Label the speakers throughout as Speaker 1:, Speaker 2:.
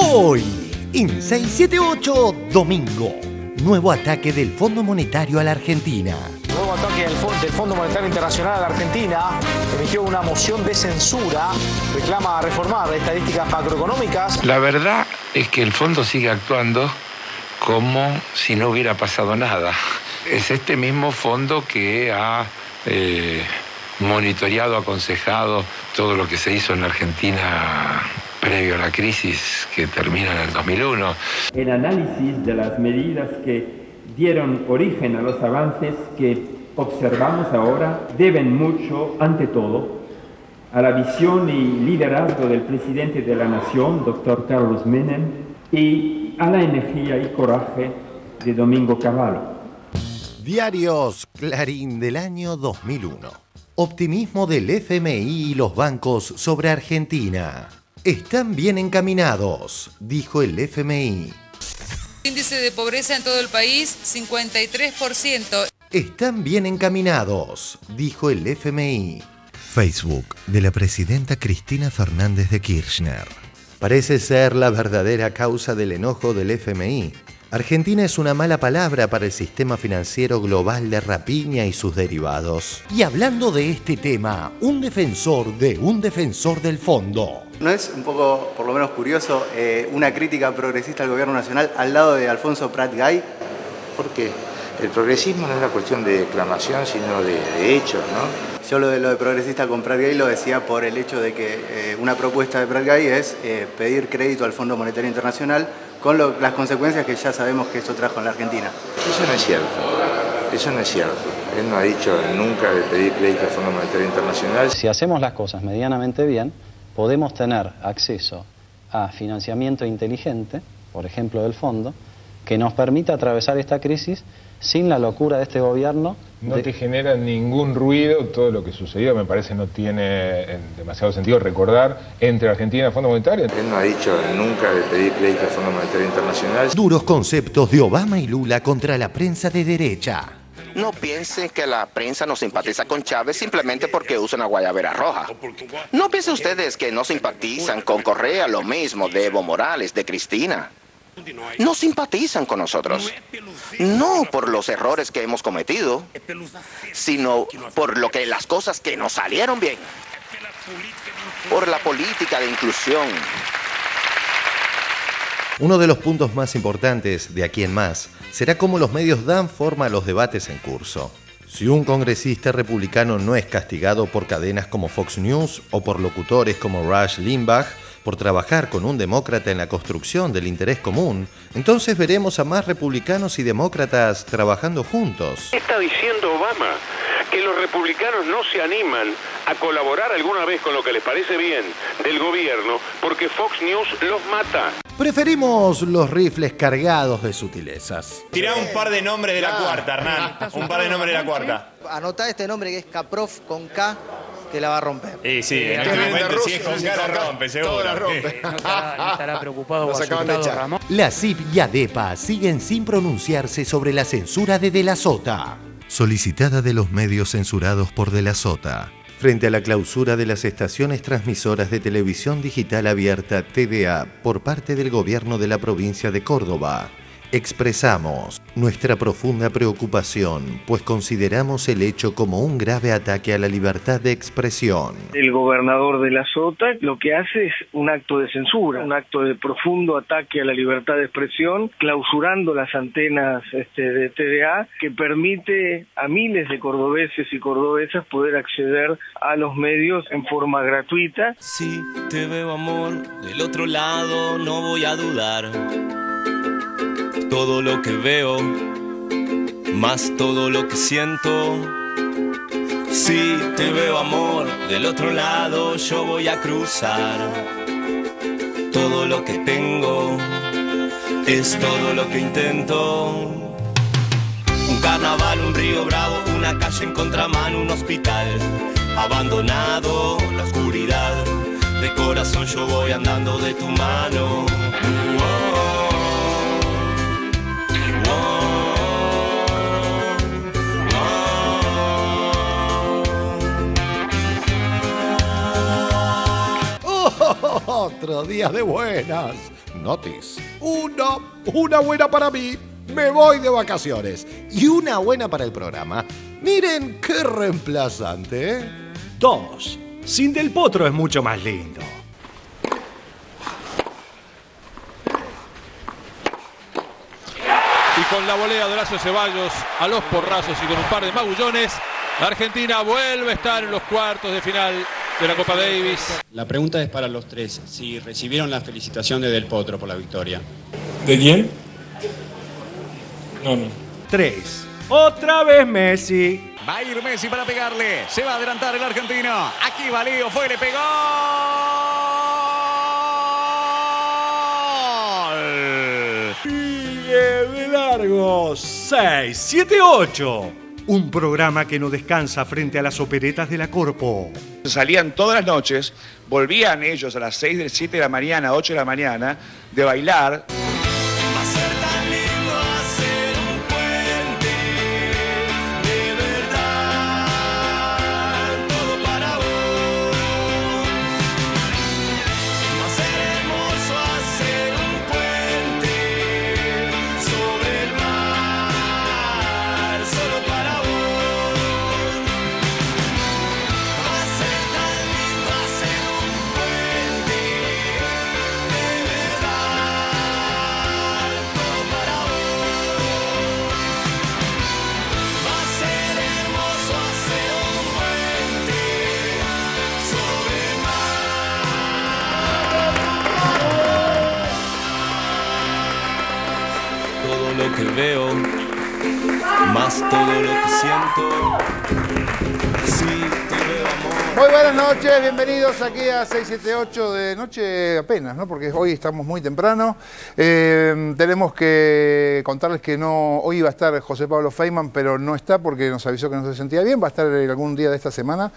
Speaker 1: Hoy, en 678 Domingo, nuevo ataque del Fondo Monetario a la Argentina.
Speaker 2: Nuevo ataque del Fondo Monetario Internacional a la Argentina. Emitió una moción de censura. Reclama reformar las estadísticas macroeconómicas.
Speaker 3: La verdad es que el fondo sigue actuando como si no hubiera pasado nada. Es este mismo fondo que ha monitoreado, aconsejado todo lo que se hizo en la Argentina previo a la crisis que termina en el 2001.
Speaker 4: El análisis de las medidas que dieron origen a los avances que observamos ahora deben mucho, ante todo, a la visión y liderazgo del presidente de la Nación, doctor Carlos Menem, y a la energía y coraje de Domingo Cavallo.
Speaker 1: Diarios Clarín del año 2001. Optimismo del FMI y los bancos sobre Argentina. Están bien encaminados, dijo el FMI.
Speaker 5: Índice de pobreza en todo el país, 53%.
Speaker 1: Están bien encaminados, dijo el FMI. Facebook de la presidenta Cristina Fernández de Kirchner. Parece ser la verdadera causa del enojo del FMI. Argentina es una mala palabra para el sistema financiero global de rapiña y sus derivados. Y hablando de este tema, un defensor del fondo.
Speaker 6: ¿No es un poco, por lo menos curioso, una crítica progresista al gobierno nacional al lado de Alfonso Prat Gay?
Speaker 3: ¿Por qué? El progresismo no es una cuestión de declamación, sino de hechos, ¿no?
Speaker 6: Yo lo de progresista con Prat Gay lo decía por el hecho de que una propuesta de Prat Gay es pedir crédito al Fondo Monetario Internacional con las consecuencias que ya sabemos que eso trajo en la Argentina.
Speaker 3: Eso no es cierto. Eso no es cierto. Él no ha dicho nunca de pedir crédito al Fondo Monetario Internacional.
Speaker 7: Si hacemos las cosas medianamente bien, podemos tener acceso a financiamiento inteligente, por ejemplo del fondo, que nos permita atravesar esta crisis sin la locura de este gobierno.
Speaker 8: No te genera ningún ruido todo lo que sucedió, me parece no tiene demasiado sentido recordar entre Argentina y el Fondo Monetario.
Speaker 3: Él no ha dicho nunca de pedir crédito al Fondo Monetario Internacional.
Speaker 1: Duros conceptos de Obama y Lula contra la prensa de derecha.
Speaker 9: No piensen que la prensa no simpatiza con Chávez simplemente porque usa una guayabera roja. No piensen ustedes que no simpatizan con Correa, lo mismo de Evo Morales, de Cristina. No simpatizan con nosotros, no por los errores que hemos cometido, sino por las cosas que nos salieron bien, por la política de inclusión.
Speaker 1: Uno de los puntos más importantes de aquí en más será cómo los medios dan forma a los debates en curso. Si un congresista republicano no es castigado por cadenas como Fox News o por locutores como Rush Limbaugh, por trabajar con un demócrata en la construcción del interés común, entonces veremos a más republicanos y demócratas trabajando juntos.
Speaker 10: ¿Qué está diciendo Obama? Que los republicanos no se animan a colaborar alguna vez con lo que les parece bien del gobierno porque Fox News los mata.
Speaker 1: Preferimos los rifles cargados de sutilezas.
Speaker 11: Tirá un par de nombres de la cuarta, Hernán. Un par de nombres de la cuarta.
Speaker 12: Anotá este nombre que es Kaprov con K, que la va a romper.
Speaker 11: Sí, en este momento si es con K la rompe, seguro.
Speaker 12: La rompe.
Speaker 13: No estará preocupado o asustado Ramón.
Speaker 1: La CIP y ADEPA siguen sin pronunciarse sobre la censura de la Sota. Solicitada de los medios censurados por De la Sota. Frente a la clausura de las estaciones transmisoras de televisión digital abierta TDA por parte del gobierno de la provincia de Córdoba, expresamos nuestra profunda preocupación, pues consideramos el hecho como un grave ataque a la libertad de expresión.
Speaker 14: El gobernador de la Sota lo que hace es un acto de censura, un acto de profundo ataque a la libertad de expresión, clausurando las antenas de TDA, que permite a miles de cordobeses y cordobesas poder acceder a los medios en forma gratuita.
Speaker 15: Si te veo, amor, del otro lado no voy a dudar. Todo lo que veo, más todo lo que siento. Si te veo, amor, del otro lado yo voy a cruzar. Todo lo que tengo es todo lo que intento. Un carnaval, un río bravo, una calle en contramano, un hospital abandonado, la oscuridad. De corazón yo voy andando de tu mano.
Speaker 1: Otro día de buenas. Notis. Una buena para mí. Me voy de vacaciones. Y una buena para el programa. Miren qué reemplazante, ¿eh?
Speaker 16: 2. Sin Del Potro es mucho más lindo.
Speaker 17: Y con la volea de Horacio Ceballos a los porrazos y con un par de magullones, la Argentina vuelve a estar en los cuartos de final de la Copa Davis.
Speaker 18: La pregunta es para los tres, si recibieron la felicitación de Del Potro por la victoria.
Speaker 11: ¿De quién? No.
Speaker 16: 3. Otra vez Messi.
Speaker 19: Va a ir Messi para pegarle. Se va a adelantar el argentino. Aquí va Leo, fue, le pegó.
Speaker 16: Sigue de largo. 6, 7, 8. Un programa que no descansa frente a las operetas de la Corpo.
Speaker 20: Salían todas las noches, volvían ellos a las 6, 7 de la mañana, 8 de la mañana, de bailar.
Speaker 15: Que veo, más todo lo que siento. Sí, te veo, amor.
Speaker 21: Muy buenas noches, bienvenidos aquí a 678 de noche apenas, ¿no? Porque hoy estamos muy temprano. Tenemos que contarles que hoy iba a estar José Pablo Feynman, pero no está porque nos avisó que no se sentía bien. Va a estar algún día de esta semana,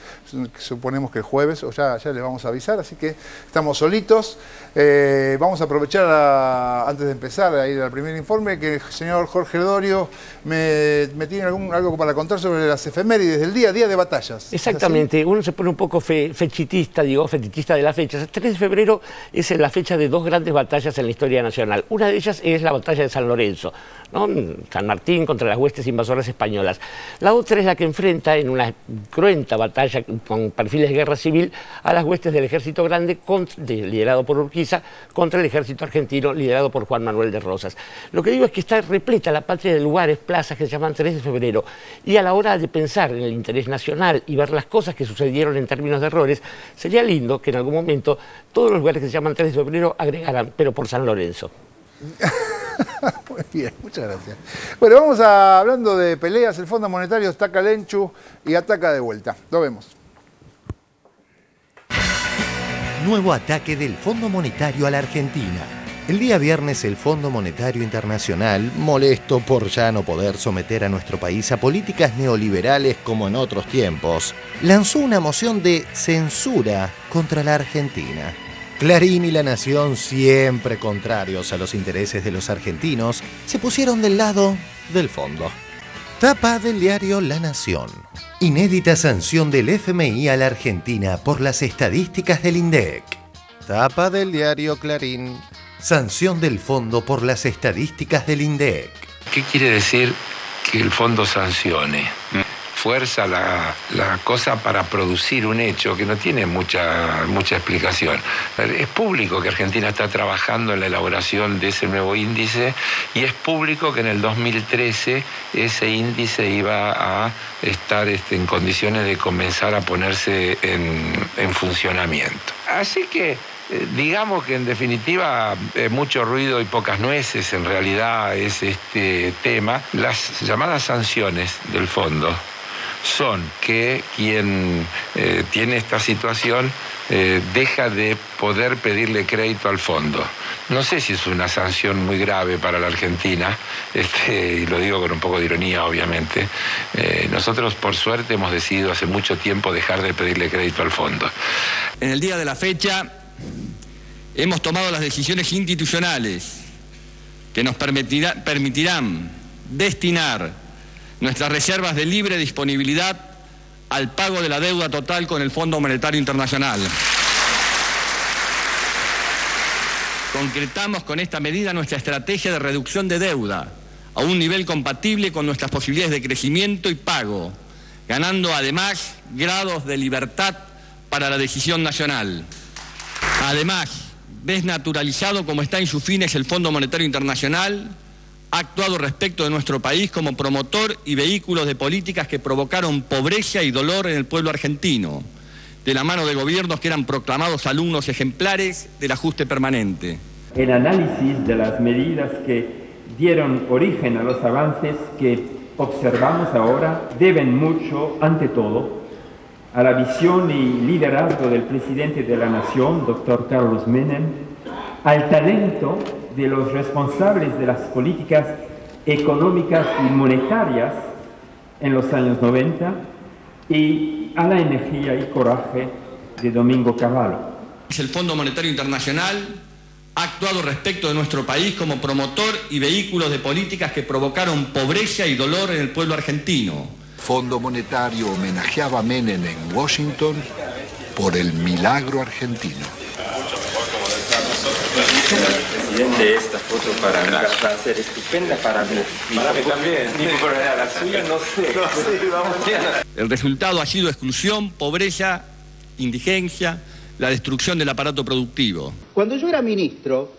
Speaker 21: suponemos que el jueves, o ya les vamos a avisar, así que estamos solitos. Vamos a aprovechar antes de empezar a ir al primer informe, que el señor Jorge Dorio me tiene algo para contar sobre las efemérides del día de batallas.
Speaker 22: Exactamente, uno se pone un poco fetichista de las fechas. El 3 de febrero es la fecha de dos grandes batallas en la historia nacional. Una de ellas es la batalla de San Lorenzo, ¿no? San Martín contra las huestes invasoras españolas. La otra es la que enfrenta en una cruenta batalla con perfiles de guerra civil a las huestes del Ejército Grande, liderado por Urquiza, contra el ejército argentino liderado por Juan Manuel de Rosas. Lo que digo es que está repleta la patria de lugares, plazas que se llaman 3 de febrero. Y a la hora de pensar en el interés nacional y ver las cosas que sucedieron en términos de errores, sería lindo que en algún momento todos los lugares que se llaman 3 de febrero agregaran, pero por San Lorenzo.
Speaker 21: Muy bien, muchas gracias. Bueno, vamos hablando de peleas. El Fondo Monetario ataca Lenchu y ataca de vuelta. Lo vemos.
Speaker 1: Nuevo ataque del Fondo Monetario a la Argentina. El día viernes el Fondo Monetario Internacional, molesto por ya no poder someter a nuestro país a políticas neoliberales como en otros tiempos, lanzó una moción de censura contra la Argentina. Clarín y La Nación, siempre contrarios a los intereses de los argentinos, se pusieron del lado del fondo. Tapa del diario La Nación. Inédita sanción del FMI a la Argentina por las estadísticas del INDEC. Tapa del diario Clarín. Sanción del fondo por las estadísticas del INDEC.
Speaker 3: ¿Qué quiere decir que el fondo sancione? Fuerza la cosa para producir un hecho que no tiene mucha explicación. Es público que Argentina está trabajando en la elaboración de ese nuevo índice y es público que en el 2013 ese índice iba a estar en condiciones de comenzar a ponerse en funcionamiento. Así que digamos que en definitiva mucho ruido y pocas nueces en realidad es este tema. Las llamadas sanciones del fondo son que quien tiene esta situación deja de poder pedirle crédito al fondo. No sé si es una sanción muy grave para la Argentina, y lo digo con un poco de ironía, obviamente. Nosotros, por suerte, hemos decidido hace mucho tiempo dejar de pedirle crédito al fondo.
Speaker 23: En el día de la fecha hemos tomado las decisiones institucionales que nos permitirán destinar nuestras reservas de libre disponibilidad al pago de la deuda total con el Fondo Monetario Internacional. Concretamos con esta medida nuestra estrategia de reducción de deuda a un nivel compatible con nuestras posibilidades de crecimiento y pago, ganando además grados de libertad para la decisión nacional. Además, desnaturalizado como está en sus fines el Fondo Monetario Internacional, ha actuado respecto de nuestro país como promotor y vehículo de políticas que provocaron pobreza y dolor en el pueblo argentino, de la mano de gobiernos que eran proclamados alumnos ejemplares del ajuste permanente.
Speaker 2: El análisis de las medidas que dieron origen a los avances que observamos ahora deben mucho, ante todo, a la visión y liderazgo del presidente de la Nación, doctor Carlos Menem, al talento de los responsables de las políticas económicas y monetarias en los años 90 y a la energía y coraje de Domingo Cavallo.
Speaker 23: El Fondo Monetario Internacional ha actuado respecto de nuestro país como promotor y vehículo de políticas que provocaron pobreza y dolor en el pueblo argentino.
Speaker 4: Fondo Monetario homenajeaba a Menem en Washington por el milagro argentino.
Speaker 5: Presidente, esta foto para mí va a ser estupenda para mí. Para mí también, pero la suya no sé.
Speaker 23: El resultado ha sido exclusión, pobreza, indigencia, la destrucción del aparato productivo.
Speaker 24: Cuando yo era ministro,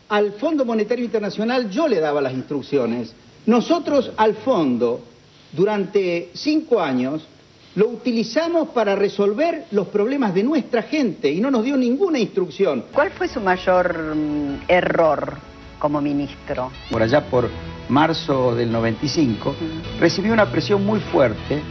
Speaker 24: al Fondo Monetario Internacional yo le daba las instrucciones. Nosotros al fondo, durante 5 años, lo utilizamos para resolver los problemas de nuestra gente y no nos dio ninguna instrucción.
Speaker 25: ¿Cuál fue su mayor error como ministro?
Speaker 24: Por allá por marzo del 95, recibí una presión muy fuerte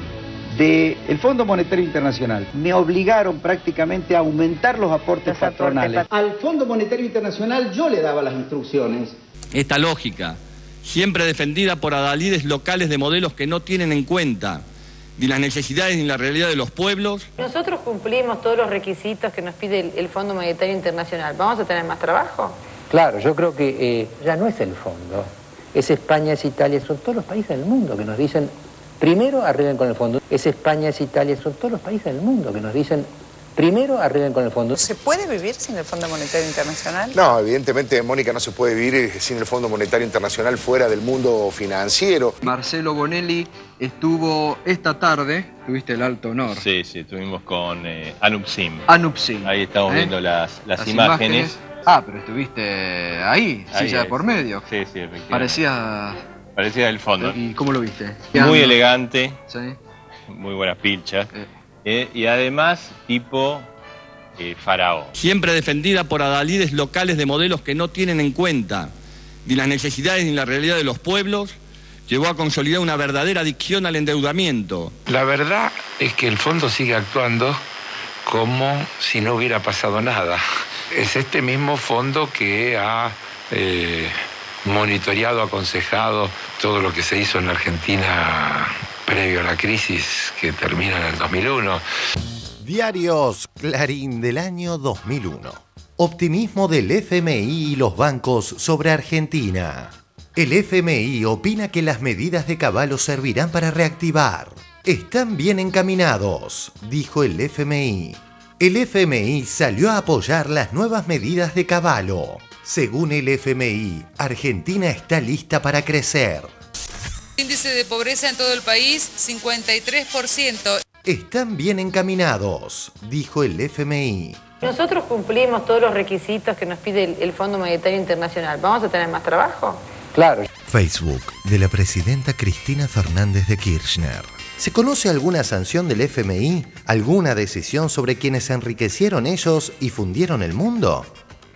Speaker 24: del Fondo Monetario Internacional. Me obligaron prácticamente a aumentar los aportes patronales. Al Fondo Monetario Internacional yo le daba las instrucciones.
Speaker 23: Esta lógica, siempre defendida por adalides locales de modelos que no tienen en cuenta ni las necesidades ni la realidad de los pueblos.
Speaker 26: Nosotros cumplimos todos los requisitos que nos pide el Fondo Monetario Internacional. ¿Vamos a tener más trabajo?
Speaker 27: Claro, yo creo que ya no es el fondo, es España, es Italia, son todos los países del mundo que nos dicen, primero arreglen con el fondo. Es España, es Italia, son todos los países del mundo que nos dicen, primero arreglen con el fondo.
Speaker 26: ¿Se puede vivir sin el Fondo Monetario Internacional?
Speaker 28: No, evidentemente, Mónica, no se puede vivir sin el Fondo Monetario Internacional fuera del mundo financiero.
Speaker 29: Marcelo Bonelli estuvo esta tarde, tuviste el alto honor.
Speaker 30: Sí, estuvimos con Anupsim.
Speaker 29: Anupsim.
Speaker 30: Ahí estamos viendo las imágenes.
Speaker 29: Ah, pero estuviste ahí, silla por medio.
Speaker 30: Sí, efectivamente.
Speaker 29: Parecía
Speaker 30: el fondo.
Speaker 29: ¿Y cómo lo viste?
Speaker 30: Muy elegante,
Speaker 29: sí.
Speaker 30: Muy buenas pilchas. Y además, tipo faraón.
Speaker 23: Siempre defendida por adalides locales de modelos que no tienen en cuenta ni las necesidades ni la realidad de los pueblos, llevó a consolidar una verdadera adicción al endeudamiento.
Speaker 3: La verdad es que el fondo sigue actuando como si no hubiera pasado nada. Es este mismo fondo que ha monitoreado, aconsejado todo lo que se hizo en la Argentina previo a la crisis que termina en el 2001.
Speaker 1: Diarios Clarín del año 2001. Optimismo del FMI y los bancos sobre Argentina. El FMI opina que las medidas de Cavallo servirán para reactivar. Están bien encaminados, dijo el FMI. El FMI salió a apoyar las nuevas medidas de Cavallo. Según el FMI, Argentina está lista para crecer.
Speaker 26: Índice de pobreza en todo el país, 53%.
Speaker 1: Están bien encaminados, dijo el FMI.
Speaker 26: Nosotros cumplimos todos los requisitos que nos pide el Fondo Monetario Internacional. ¿Vamos a tener más trabajo?
Speaker 27: Claro.
Speaker 1: Facebook de la presidenta Cristina Fernández de Kirchner. ¿Se conoce alguna sanción del FMI? ¿Alguna decisión sobre quienes enriquecieron ellos y fundieron el mundo?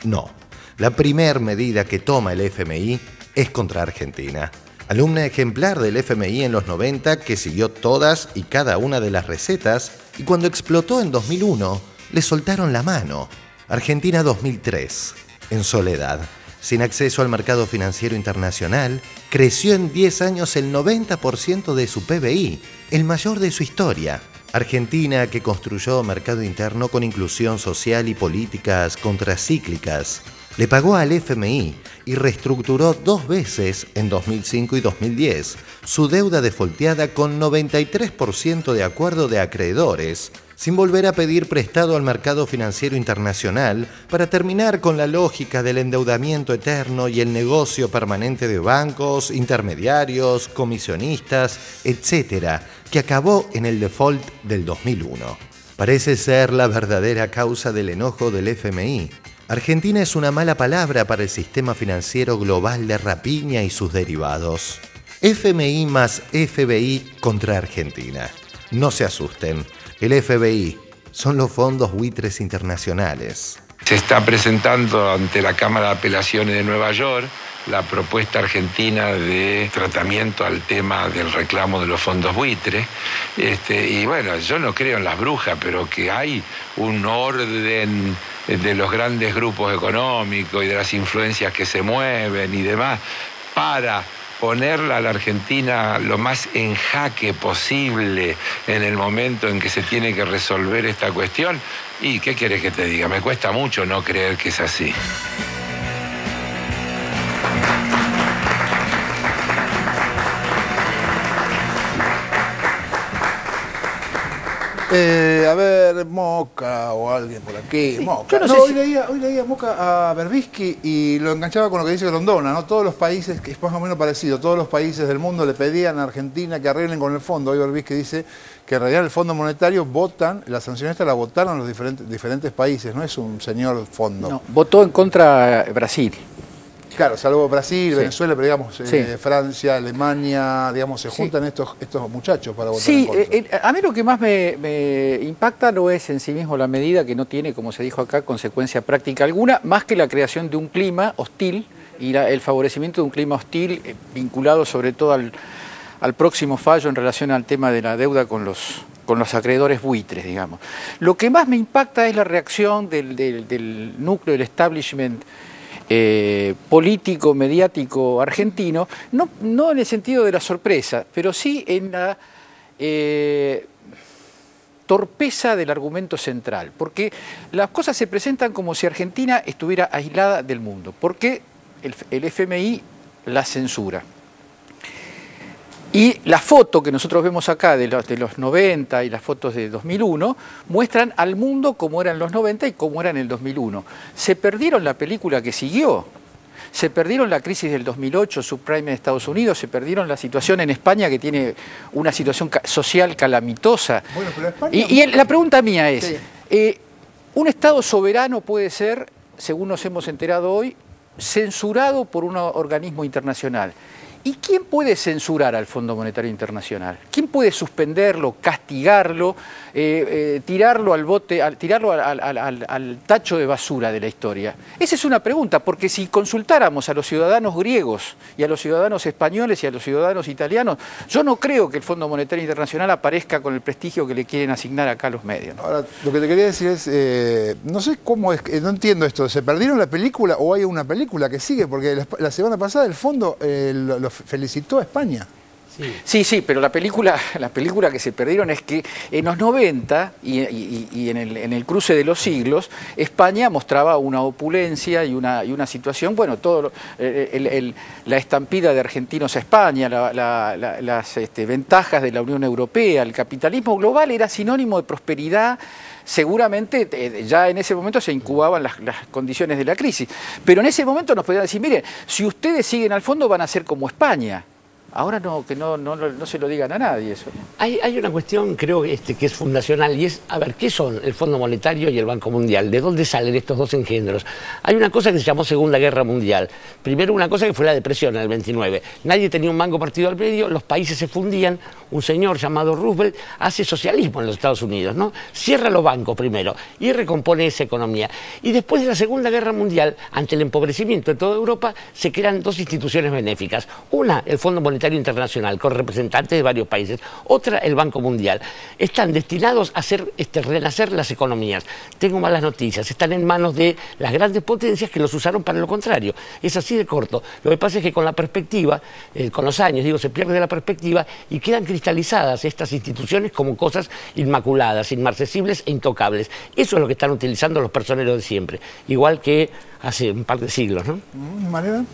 Speaker 1: No. La primer medida que toma el FMI es contra Argentina. Alumna ejemplar del FMI en los 90 que siguió todas y cada una de las recetas y cuando explotó en 2001 le soltaron la mano. Argentina 2003. En soledad, sin acceso al mercado financiero internacional, creció en 10 años el 90% de su PBI, el mayor de su historia. Argentina, que construyó mercado interno con inclusión social y políticas contracíclicas, le pagó al FMI y reestructuró 2 veces en 2005 y 2010 su deuda defolteada con 93% de acuerdo de acreedores, sin volver a pedir prestado al mercado financiero internacional para terminar con la lógica del endeudamiento eterno y el negocio permanente de bancos, intermediarios, comisionistas, etc., que acabó en el default del 2001. Parece ser la verdadera causa del enojo del FMI. Argentina es una mala palabra para el sistema financiero global de rapiña y sus derivados. FMI más FBI contra Argentina. No se asusten, el FBI son los fondos buitres internacionales.
Speaker 3: Se está presentando ante la Cámara de Apelaciones de Nueva York la propuesta argentina de tratamiento al tema del reclamo de los fondos buitres. Y bueno, yo no creo en las brujas, pero que hay un orden de los grandes grupos económicos y de las influencias que se mueven y demás para ponerla a la Argentina lo más en jaque posible en el momento en que se tiene que resolver esta cuestión. ¿Y qué querés que te diga? Me cuesta mucho no creer que es así.
Speaker 21: A ver, Moca o alguien por aquí. Sí, Moca. Hoy leía Moca a Berbisky y lo enganchaba con lo que dice Grondona, ¿no? Todos los países, que es más o menos parecido, todos los países del mundo le pedían a Argentina que arreglen con el fondo. Hoy Berbisky dice que en realidad el Fondo Monetario votan, la sanción esta la votaron los diferentes países, no es un señor fondo.
Speaker 6: No, votó en contra Brasil.
Speaker 21: Claro, salvo Brasil, sí. Venezuela, pero digamos, sí. Francia, Alemania, digamos, se juntan estos muchachos para votar en contra.
Speaker 6: A mí lo que más me impacta no es en sí mismo la medida, que no tiene, como se dijo acá, consecuencia práctica alguna, más que la creación de un clima hostil y el favorecimiento de un clima hostil vinculado sobre todo al próximo fallo en relación al tema de la deuda con los acreedores buitres, digamos. Lo que más me impacta es la reacción del núcleo, del establishment político, mediático argentino, no en el sentido de la sorpresa, pero sí en la torpeza del argumento central, porque las cosas se presentan como si Argentina estuviera aislada del mundo, porque el FMI la censura. Y la foto que nosotros vemos acá de los 90 y las fotos de 2001 muestran al mundo como era en los 90 y como era en el 2001. Se perdieron la película que siguió, se perdieron la crisis del 2008, subprime en Estados Unidos, se perdieron la situación en España que tiene una situación social calamitosa. Bueno, pero España... la pregunta mía es, sí. ¿Un Estado soberano puede ser, según nos hemos enterado hoy, censurado por un organismo internacional? ¿Y quién puede censurar al Fondo Monetario Internacional? ¿Quién puede suspenderlo, castigarlo, tirarlo al bote, tirarlo al tacho de basura de la historia? Esa es una pregunta, porque si consultáramos a los ciudadanos griegos y a los ciudadanos españoles y a los ciudadanos italianos, yo no creo que el Fondo Monetario Internacional aparezca con el prestigio que le quieren asignar acá a los medios, ¿no? Ahora,
Speaker 21: lo que te quería decir es, no sé cómo es, no entiendo esto, ¿se perdieron la película o hay una película que sigue? Porque la semana pasada el Fondo lo felicitó a España.
Speaker 6: Sí, pero la película que se perdieron es que en los 90 y en el cruce de los siglos, España mostraba una opulencia y una situación, bueno, la estampida de argentinos a España, las ventajas de la Unión Europea, el capitalismo global era sinónimo de prosperidad. Seguramente ya en ese momento se incubaban las condiciones de la crisis, pero en ese momento nos podían decir, mire, si ustedes siguen al fondo van a ser como España. Ahora no se lo digan a nadie eso.
Speaker 22: Hay una cuestión, creo que es fundacional, y es, a ver, ¿qué son el Fondo Monetario y el Banco Mundial? ¿De dónde salen estos dos engendros? Hay una cosa que se llamó Segunda Guerra Mundial. Primero una cosa que fue la depresión en el 29. Nadie tenía un mango partido al medio, los países se fundían, un señor llamado Roosevelt hace socialismo en los Estados Unidos, ¿no? Cierra los bancos primero y recompone esa economía. Y después de la Segunda Guerra Mundial, ante el empobrecimiento de toda Europa, se crean dos instituciones benéficas. Una, el Fondo Monetario Monetario Internacional, con representantes de varios países, otra el Banco Mundial. Están destinados a hacer renacer las economías. Tengo malas noticias, están en manos de las grandes potencias que los usaron para lo contrario. Es así de corto. Lo que pasa es que con la perspectiva, con los años, digo, se pierde la perspectiva y quedan cristalizadas estas instituciones como cosas inmaculadas, inmarcesibles e intocables. Eso es lo que están utilizando los personeros de siempre, igual que hace un par de siglos, ¿no?
Speaker 21: Mariana.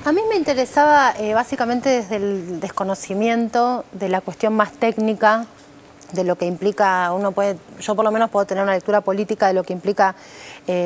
Speaker 7: A mí me interesaba básicamente desde el desconocimiento de la cuestión más técnica, de lo que implica, yo por lo menos puedo tener una lectura política de lo que implica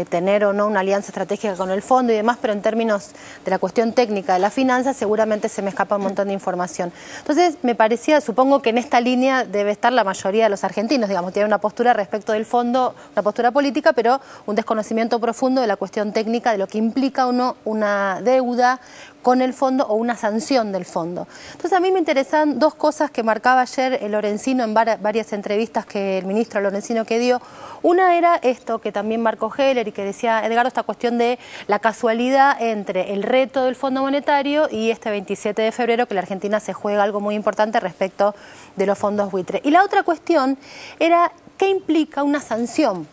Speaker 7: tener o no una alianza estratégica con el fondo y demás, pero en términos de la cuestión técnica de la finanza seguramente se me escapa un montón de información. Entonces me parecía, supongo que en esta línea debe estar la mayoría de los argentinos, digamos, tienen una postura respecto del fondo, una postura política, pero un desconocimiento profundo de la cuestión técnica, de lo que implica o no una deuda con el fondo o una sanción del fondo. Entonces a mí me interesan dos cosas que marcaba ayer el Lorenzino en varias entrevistas que el ministro Lorenzino que dio. Una era esto que también marcó Heller y que decía Edgardo, esta cuestión de la casualidad entre el reto del Fondo Monetario y este 27 de febrero que la Argentina se juega algo muy importante respecto de los fondos buitre. Y la otra cuestión era qué implica una sanción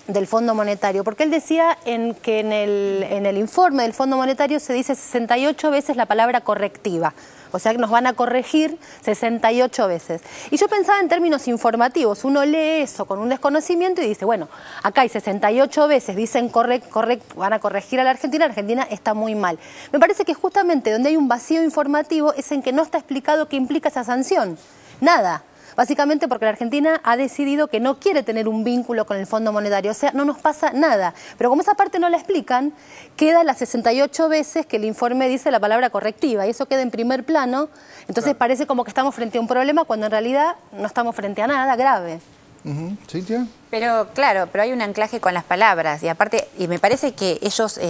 Speaker 7: del Fondo Monetario, porque él decía que en el informe del Fondo Monetario se dice 68 veces la palabra correctiva, o sea que nos van a corregir 68 veces. Y yo pensaba en términos informativos, uno lee eso con un desconocimiento y dice, bueno, acá hay 68 veces, dicen van a corregir a la Argentina está muy mal. Me parece que justamente donde hay un vacío informativo es en que no está explicado qué implica esa sanción, nada. Básicamente porque la Argentina ha decidido que no quiere tener un vínculo con el Fondo Monetario, o sea, no nos pasa nada. Pero como esa parte no la explican, queda las 68 veces que el informe dice la palabra correctiva, y eso queda en primer plano, entonces parece como que estamos frente a un problema cuando en realidad no estamos frente a nada grave.
Speaker 21: ¿Cintia?
Speaker 8: Pero claro, pero hay un anclaje con las palabras, y aparte, y me parece que ellos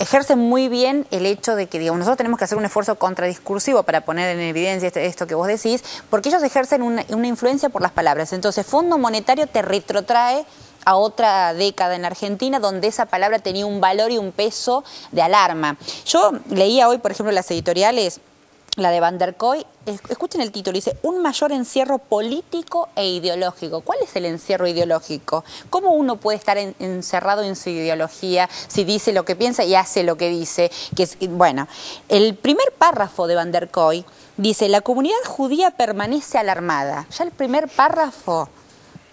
Speaker 8: ejercen muy bien el hecho de que, digamos, nosotros tenemos que hacer un esfuerzo contradiscursivo para poner en evidencia esto que vos decís, porque ellos ejercen una influencia por las palabras. Entonces, Fondo Monetario te retrotrae a otra década en Argentina donde esa palabra tenía un valor y un peso de alarma. Yo leía hoy, por ejemplo, las editoriales, la de Van der Kooi, escuchen el título, dice, un mayor encierro político e ideológico. ¿Cuál es el encierro ideológico? ¿Cómo uno puede estar encerrado en su ideología si dice lo que piensa y hace lo que dice? Bueno, el primer párrafo de Van der Kooi dice, la comunidad judía permanece alarmada. Ya el primer párrafo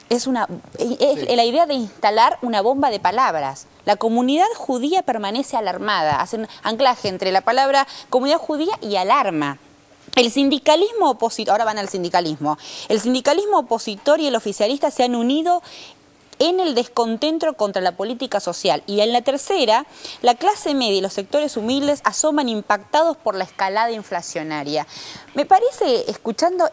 Speaker 8: es la idea de instalar una bomba de palabras. La comunidad judía permanece alarmada. Hacen anclaje entre la palabra comunidad judía y alarma. El sindicalismo opositor, ahora van al sindicalismo, el sindicalismo opositor y el oficialista se han unido en el descontento contra la política social. Y en la tercera, la clase media y los sectores humildes asoman impactados por la escalada inflacionaria. Me parece, escuchando,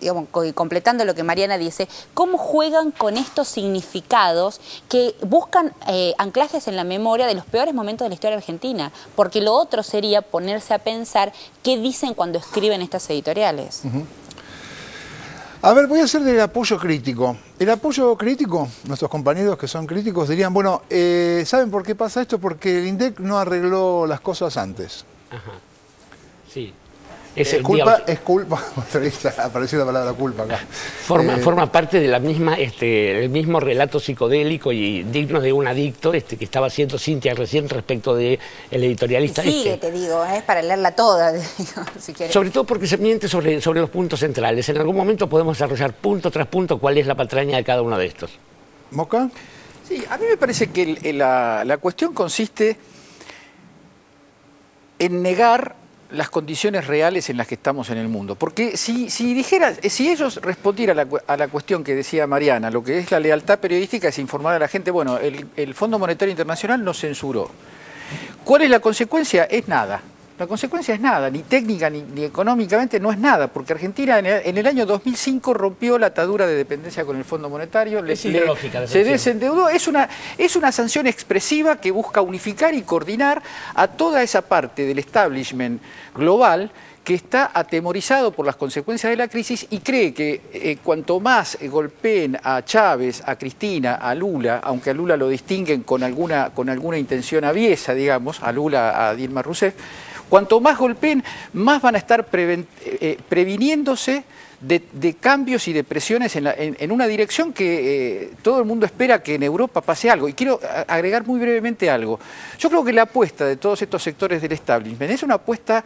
Speaker 8: digamos, completando lo que Mariana dice, cómo juegan con estos significados que buscan anclajes en la memoria de los peores momentos de la historia argentina, porque lo otro sería ponerse a pensar qué dicen cuando escriben estas editoriales.
Speaker 21: A ver, voy a hacer del apoyo crítico. El apoyo crítico, nuestros compañeros que son críticos dirían, bueno, ¿saben por qué pasa esto? Porque el INDEC no arregló las cosas antes.
Speaker 22: Ajá. Sí.
Speaker 21: Es culpa, apareció la palabra culpa acá.
Speaker 22: Forma parte de la misma, el mismo relato psicodélico y digno de un adicto que estaba haciendo Cintia recién respecto del editorialista.
Speaker 8: Sigue, te digo, es para leerla toda, digo, si quieres.
Speaker 22: Sobre todo porque se miente sobre los puntos centrales. En algún momento podemos desarrollar punto tras punto cuál es la patraña de cada uno de estos.
Speaker 21: ¿Moca?
Speaker 6: Sí, a mí me parece que la cuestión consiste en negar las condiciones reales en las que estamos en el mundo. Porque si ellos respondieran a la cuestión que decía Mariana, lo que es la lealtad periodística es informar a la gente, bueno, el Fondo Monetario Internacional nos censuró. ¿Cuál es la consecuencia? Es nada. La consecuencia es nada, ni técnica ni económicamente no es nada, porque Argentina en el año 2005 rompió la atadura de dependencia con el Fondo Monetario, se desendeudó, es una sanción expresiva que busca unificar y coordinar a toda esa parte del establishment global que está atemorizado por las consecuencias de la crisis y cree que cuanto más golpeen a Chávez, a Cristina, a Lula, aunque a Lula lo distinguen con alguna intención aviesa, digamos, a Lula, a Dilma Rousseff, Cuanto más golpeen, más van a estar previniéndose de cambios y de presiones en una dirección que todo el mundo espera que en Europa pase algo. Y quiero agregar muy brevemente algo. Yo creo que la apuesta de todos estos sectores del establishment es una apuesta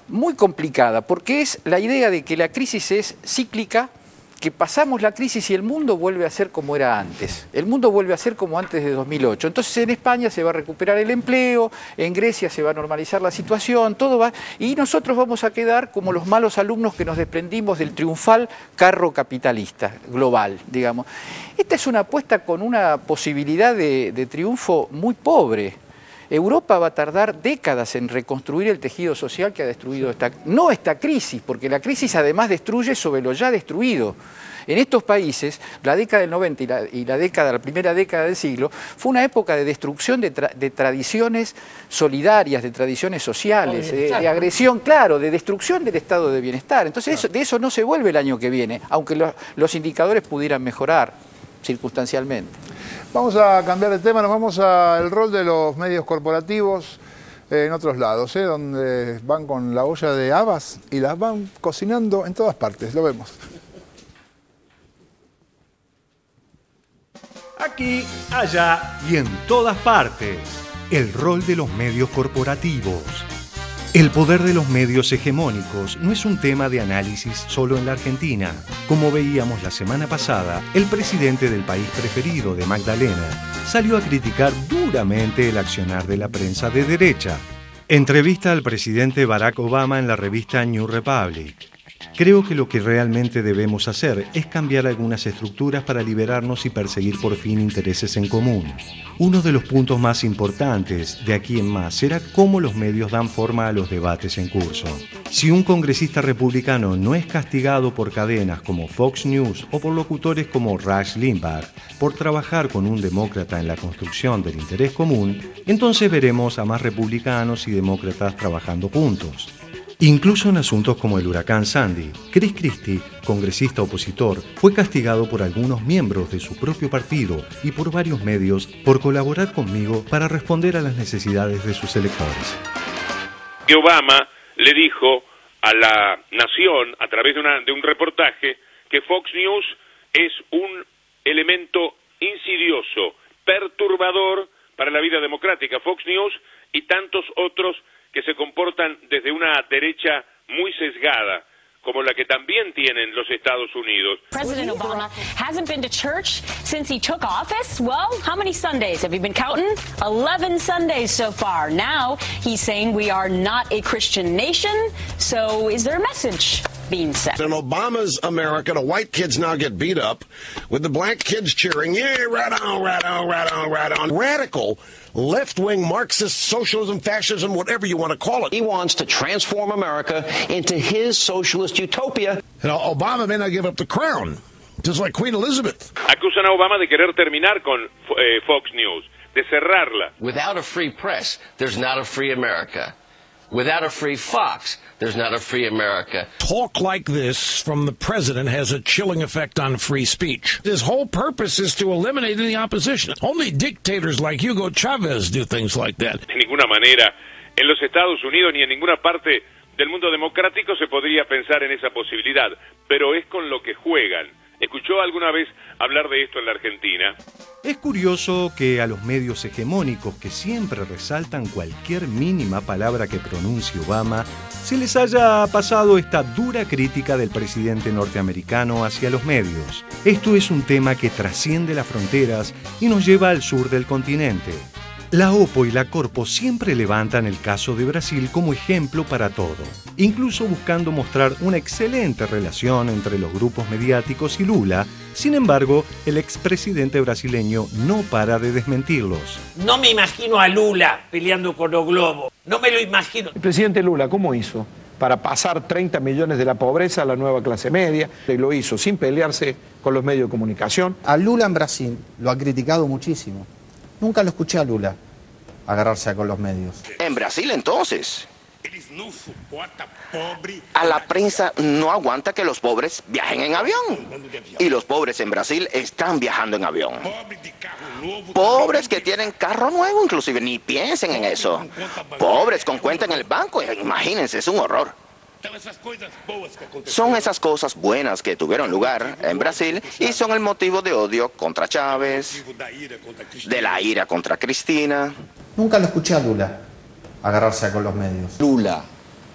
Speaker 6: muy complicada, porque es la idea de que la crisis es cíclica, que pasamos la crisis y el mundo vuelve a ser como era antes. El mundo vuelve a ser como antes de 2008. Entonces en España se va a recuperar el empleo, en Grecia se va a normalizar la situación, todo va... Y nosotros vamos a quedar como los malos alumnos que nos desprendimos del triunfal carro capitalista global, digamos. Esta es una apuesta con una posibilidad de triunfo muy pobre. Europa va a tardar décadas en reconstruir el tejido social que ha destruido esta crisis, porque la crisis además destruye sobre lo ya destruido. En estos países, la década del 90 y la primera década del siglo, fue una época de destrucción de tradiciones solidarias, de tradiciones sociales, de agresión, claro, de destrucción del estado de bienestar. Entonces de eso no se vuelve el año que viene, aunque los indicadores pudieran mejorar circunstancialmente.
Speaker 21: Vamos a cambiar de tema, nos vamos al rol de los medios corporativos en otros lados, donde van con la olla de habas y las van cocinando en todas partes, lo vemos.
Speaker 9: Aquí, allá y en todas partes, el rol de los medios corporativos. El poder de los medios hegemónicos no es un tema de análisis solo en la Argentina. Como veíamos la semana pasada, el presidente del país preferido de Magdalena salió a criticar duramente el accionar de la prensa de derecha. Entrevista al presidente Barack Obama en la revista New Republic. Creo que lo que realmente debemos hacer es cambiar algunas estructuras para liberarnos y perseguir por fin intereses en común. Uno de los puntos más importantes de aquí en más será cómo los medios dan forma a los debates en curso. Si un congresista republicano no es castigado por cadenas como Fox News o por locutores como Rush Limbaugh por trabajar con un demócrata en la construcción del interés común, entonces veremos a más republicanos y demócratas trabajando juntos. Incluso en asuntos como el huracán Sandy, Chris Christie, congresista opositor, fue castigado por algunos miembros de su propio partido y por varios medios por colaborar conmigo para responder a las necesidades de sus electores.
Speaker 10: Y Obama le dijo a la nación, a través de un reportaje, que Fox News es un elemento insidioso, perturbador para la vida democrática. Fox News y tantos otros que se comportan desde una derecha muy sesgada, como la que también tienen los Estados Unidos.
Speaker 11: President Obama hasn't been to church since he took office. Well, how many Sundays have you been counting? 11 Sundays so far. Now he's saying we are not a Christian nation. So is there a message being sent?
Speaker 12: In Obama's America, the white kids now get beat up with the black kids cheering, yeah, right on, right on, right on, right on. Radical left-wing Marxist socialism, fascism, whatever you want to call it.
Speaker 13: He wants to transform America into his socialist utopia.
Speaker 12: You know, Obama may not give up the crown, just like Queen Elizabeth.
Speaker 10: Acusan a Obama de querer terminar con Fox News, de cerrarla.
Speaker 13: Without a free press, there's not a free America. Without a free Fox, there's not a free America.
Speaker 12: Talk like this from the president has a chilling effect on free speech. His whole purpose is to eliminate any opposition. Only dictators like Hugo Chavez do things like that.
Speaker 10: De ninguna manera, en los Estados Unidos ni en ninguna parte del mundo democrático se podría pensar en esa posibilidad, pero es con lo que juegan. ¿Escuchó alguna vez hablar de esto en la Argentina?
Speaker 9: Es curioso que a los medios hegemónicos que siempre resaltan cualquier mínima palabra que pronuncie Obama, se les haya pasado esta dura crítica del presidente norteamericano hacia los medios. Esto es un tema que trasciende las fronteras y nos lleva al sur del continente. La OPO y la Corpo siempre levantan el caso de Brasil como ejemplo para todo, incluso buscando mostrar una excelente relación entre los grupos mediáticos y Lula. Sin embargo, el expresidente brasileño no para de desmentirlos.
Speaker 14: No me imagino a Lula peleando con los globos, no me lo imagino.
Speaker 16: El presidente Lula, ¿cómo hizo para pasar 30 millones de la pobreza a la nueva clase media? Y lo hizo sin pelearse con los medios de comunicación.
Speaker 17: A Lula en Brasil lo ha criticado muchísimo. Nunca lo escuché a Lula agarrarse con los medios.
Speaker 13: En Brasil entonces,
Speaker 2: A la prensa no aguanta que los pobres viajen en avión. Y los pobres en Brasil están viajando en avión. Pobres que tienen carro nuevo, inclusive, ni piensen en eso. Pobres con cuenta en el banco, imagínense, es un horror. Son esas cosas buenas que tuvieron lugar en Brasil y son el motivo de odio contra Chávez, de la ira contra Cristina.
Speaker 17: Nunca lo escuché a Lula agarrarse con los medios.
Speaker 4: Lula,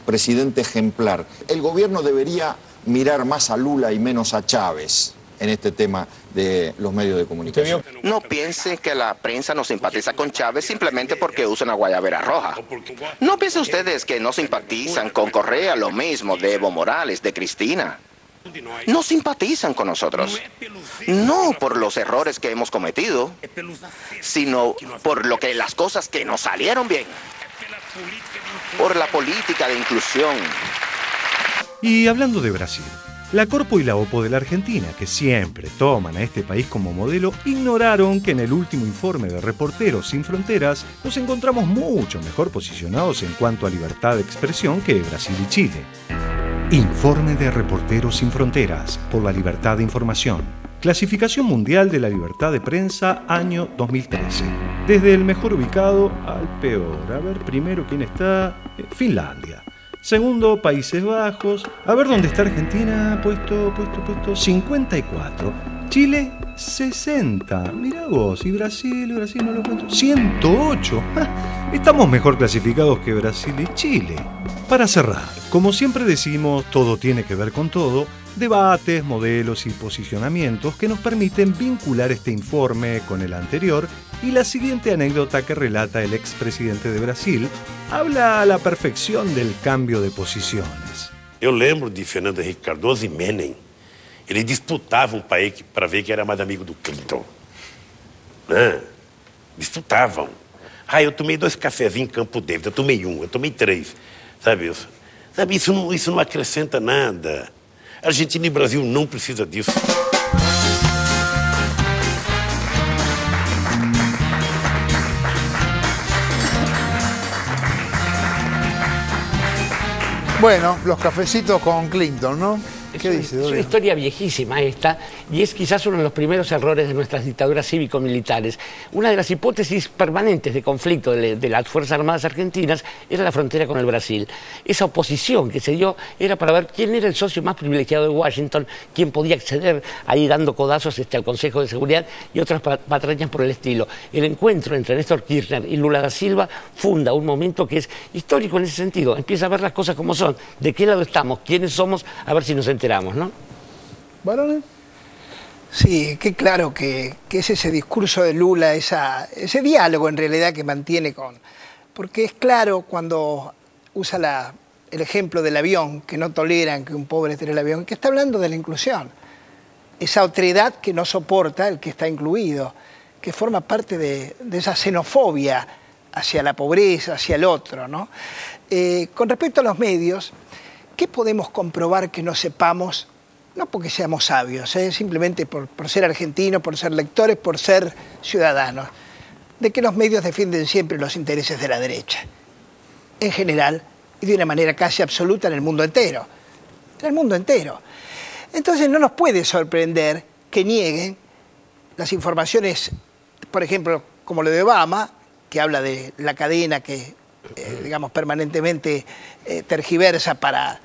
Speaker 4: presidente ejemplar. El gobierno debería mirar más a Lula y menos a Chávez en este tema de los medios de comunicación.
Speaker 2: No piensen que la prensa no simpatiza con Chávez simplemente porque usa una guayabera roja. No piensen ustedes que no simpatizan con Correa, lo mismo de Evo Morales, de Cristina. No simpatizan con nosotros. No por los errores que hemos cometido, sino por las cosas que nos salieron bien. Por la política de inclusión.
Speaker 9: Y hablando de Brasil, la Corpo y la OPO de la Argentina, que siempre toman a este país como modelo, ignoraron que en el último informe de Reporteros Sin Fronteras nos encontramos mucho mejor posicionados en cuanto a libertad de expresión que Brasil y Chile. Informe de Reporteros Sin Fronteras por la libertad de información. Clasificación mundial de la libertad de prensa año 2013. Desde el mejor ubicado al peor. A ver, primero, ¿quién está? Finlandia. Segundo, Países Bajos. A ver dónde está Argentina. Puesto 54. Chile, 60. Mirá vos. Y Brasil no lo cuento. 108. Estamos mejor clasificados que Brasil y Chile. Para cerrar, como siempre decimos, todo tiene que ver con todo. Debates, modelos y posicionamientos que nos permiten vincular este informe con el anterior, y la siguiente anécdota que relata el expresidente de Brasil habla a la perfección del cambio de posiciones.
Speaker 5: Eu lembro de Fernando Henrique Cardoso e Menem. Ele disputava país para ver quem era mais amigo do Clinton. Disputavam. Eu tomei 2 cafezinhos em Campo David, eu tomei 1, eu tomei 3. Sabe, isso não acrescenta nada. Argentina e Brasil não precisa disso.
Speaker 21: Bueno, los cafecitos con Clinton, ¿no? ¿Qué dice,
Speaker 22: Es una historia viejísima esta, y es quizás uno de los primeros errores de nuestras dictaduras cívico-militares. Una de las hipótesis permanentes de conflicto de las Fuerzas Armadas argentinas era la frontera con el Brasil. Esa oposición que se dio era para ver quién era el socio más privilegiado de Washington, quién podía acceder ahí dando codazos al Consejo de Seguridad y otras patrañas por el estilo. El encuentro entre Néstor Kirchner y Lula da Silva funda un momento que es histórico en ese sentido. Empieza a ver las cosas como son, de qué lado estamos, quiénes somos, a ver si nos enteramos, ¿no?
Speaker 21: ¿Varones?
Speaker 15: Sí, qué claro que es ese discurso de Lula, ese diálogo en realidad que mantiene con... Porque es claro cuando usa el ejemplo del avión, que no toleran que un pobre esté en el avión, que está hablando de la inclusión. Esa otredad que no soporta el que está incluido, que forma parte de esa xenofobia hacia la pobreza, hacia el otro, ¿no? Con respecto a los medios, ¿qué podemos comprobar que no sepamos? No porque seamos sabios, simplemente por ser argentinos, por ser lectores, por ser ciudadanos, de que los medios defienden siempre los intereses de la derecha, en general, y de una manera casi absoluta en el mundo entero. En el mundo entero. Entonces no nos puede sorprender que nieguen las informaciones, por ejemplo, como lo de Obama, que habla de la cadena que, digamos, permanentemente tergiversa para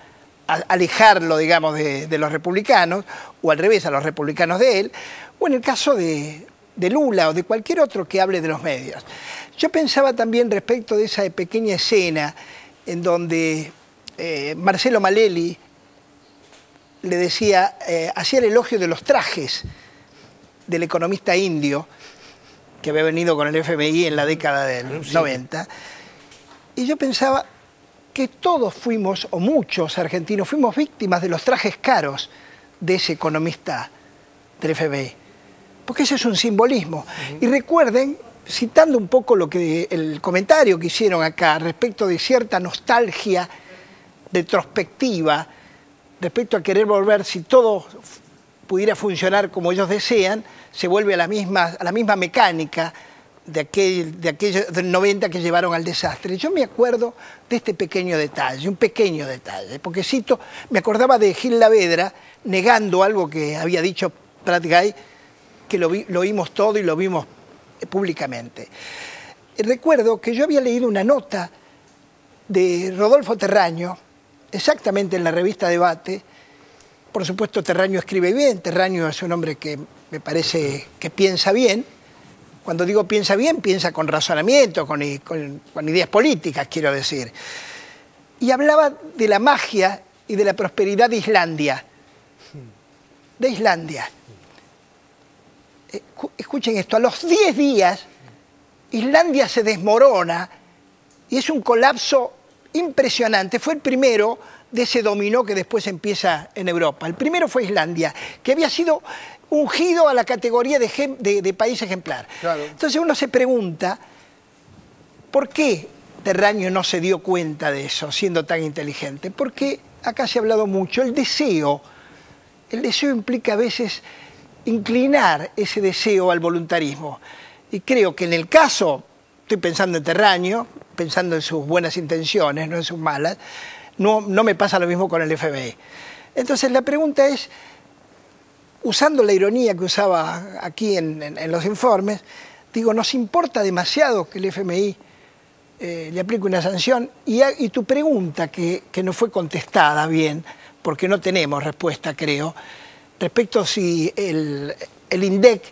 Speaker 15: alejarlo, digamos, de los republicanos, o al revés, a los republicanos de él, o en el caso de Lula o de cualquier otro que hable de los medios. Yo pensaba también respecto de esa pequeña escena en donde Marcelo Malelli le decía, hacía el elogio de los trajes del economista indio que había venido con el FMI en la década del 90, y yo pensaba que todos fuimos, o muchos argentinos, fuimos víctimas de los trajes caros de ese economista del FMI. Porque ese es un simbolismo. Y recuerden, citando un poco el comentario que hicieron acá respecto de cierta nostalgia retrospectiva, respecto a querer volver, si todo pudiera funcionar como ellos desean, se vuelve a la misma mecánica aquellos del 90 que llevaron al desastre. Yo me acuerdo de este pequeño detalle, un pequeño detalle, porque me acordaba de Gil Lavedra negando algo que había dicho Prat Gai, que lo oímos todo y lo vimos públicamente. Recuerdo que yo había leído una nota de Rodolfo Terraño, exactamente en la revista Debate. Por supuesto, Terraño escribe bien, Terraño es un hombre que me parece que piensa bien. Cuando digo piensa bien, piensa con razonamiento, con ideas políticas, quiero decir. Y hablaba de la magia y de la prosperidad de Islandia. De Islandia. Escuchen esto, a los 10 días Islandia se desmorona y es un colapso impresionante. Fue el primero de ese dominó que después empieza en Europa. El primero fue Islandia, que había sido ungido a la categoría de país ejemplar. Claro. Entonces uno se pregunta, ¿por qué Terraño no se dio cuenta de eso, siendo tan inteligente? Porque acá se ha hablado mucho, el deseo implica a veces inclinar ese deseo al voluntarismo. Y creo que en el caso, estoy pensando en Terraño, pensando en sus buenas intenciones, no en sus malas, no me pasa lo mismo con el FMI. Entonces la pregunta es, usando la ironía que usaba aquí en los informes, digo, ¿nos importa demasiado que el FMI le aplique una sanción? Y tu pregunta, que no fue contestada bien, porque no tenemos respuesta, creo, respecto a si el INDEC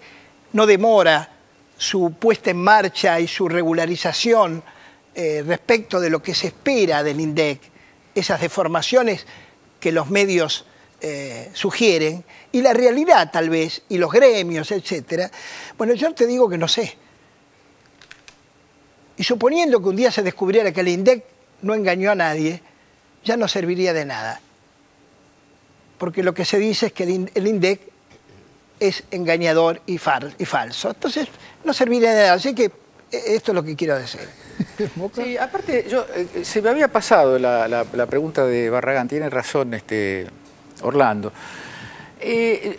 Speaker 15: no demora su puesta en marcha y su regularización respecto de lo que se espera del INDEC, esas deformaciones que los medios sugieren, y la realidad tal vez, y los gremios, etcétera. Bueno, yo te digo que no sé. Y suponiendo que un día se descubriera que el INDEC no engañó a nadie, ya no serviría de nada. Porque lo que se dice es que el INDEC es engañador y falso. Entonces, no serviría de nada. Así que esto es lo que quiero decir.
Speaker 6: Sí, aparte, se me había pasado la pregunta de Barragán, tiene razón Orlando.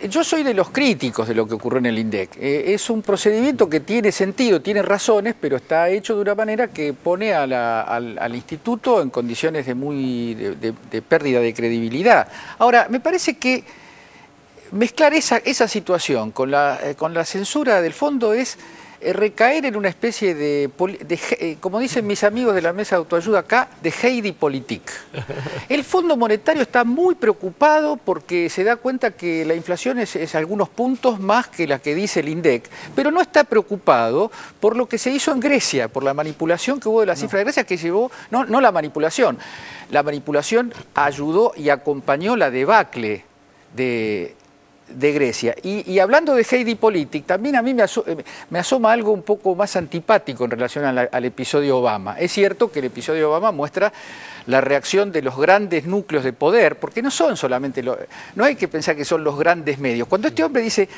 Speaker 6: Yo soy de los críticos de lo que ocurrió en el INDEC. Es un procedimiento que tiene sentido, tiene razones, pero está hecho de una manera que pone al instituto en condiciones de pérdida de credibilidad. Ahora, me parece que mezclar esa situación con la censura del fondo es recaer en una especie de, como dicen mis amigos de la mesa de autoayuda acá, de Heidepolitik. El Fondo Monetario está muy preocupado porque se da cuenta que la inflación es algunos puntos más que la que dice el INDEC, pero no está preocupado por lo que se hizo en Grecia, por la manipulación que hubo de la cifra de Grecia que llevó, no la manipulación ayudó y acompañó la debacle de Grecia. Y hablando de Heidepolitik, también a mí me asoma algo un poco más antipático en relación al episodio Obama. Es cierto que el episodio Obama muestra la reacción de los grandes núcleos de poder, porque no son solamente no hay que pensar que son los grandes medios. Cuando este hombre dice,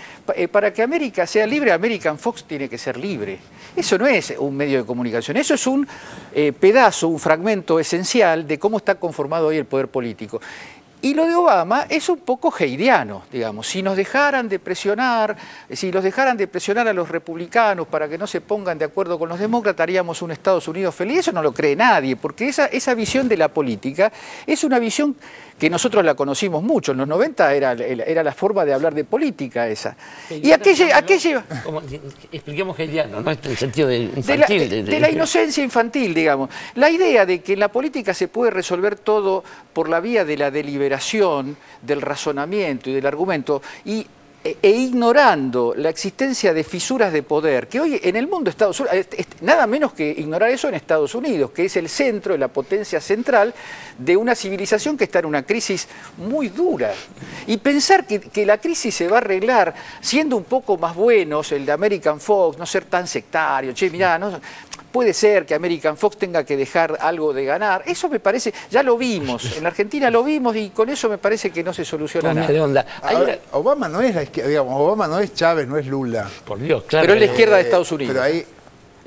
Speaker 6: para que América sea libre, American Fox tiene que ser libre. Eso no es un medio de comunicación, eso es un pedazo, un fragmento esencial de cómo está conformado hoy el poder político. Y lo de Obama es un poco heidiano, digamos. Si nos dejaran de presionar, si los dejaran de presionar a los republicanos para que no se pongan de acuerdo con los demócratas, haríamos un Estados Unidos feliz. Eso no lo cree nadie, porque esa visión de la política es una visión que nosotros la conocimos mucho. En los 90 era la forma de hablar de política esa. ¿Y a qué lleva?
Speaker 22: Expliquemos heidiano, ¿no? En el sentido de infantil.
Speaker 6: De la inocencia infantil, digamos. La idea de que en la política se puede resolver todo por la vía de la deliberación, del razonamiento y del argumento, e ignorando la existencia de fisuras de poder, que hoy en el mundo Estados Unidos, nada menos que ignorar eso en Estados Unidos, que es el centro, la potencia central de una civilización que está en una crisis muy dura. Y pensar que la crisis se va a arreglar siendo un poco más buenos, el de American Fox, no ser tan sectario, mirá, no, puede ser que American Fox tenga que dejar algo de ganar. Eso me parece, ya lo vimos, en la Argentina lo vimos y con eso me parece que no se soluciona nada.
Speaker 21: Obama no es Obama no es Chávez, no es Lula.
Speaker 22: Por Dios, claro.
Speaker 6: Pero es la izquierda de Estados Unidos.
Speaker 21: Pero ahí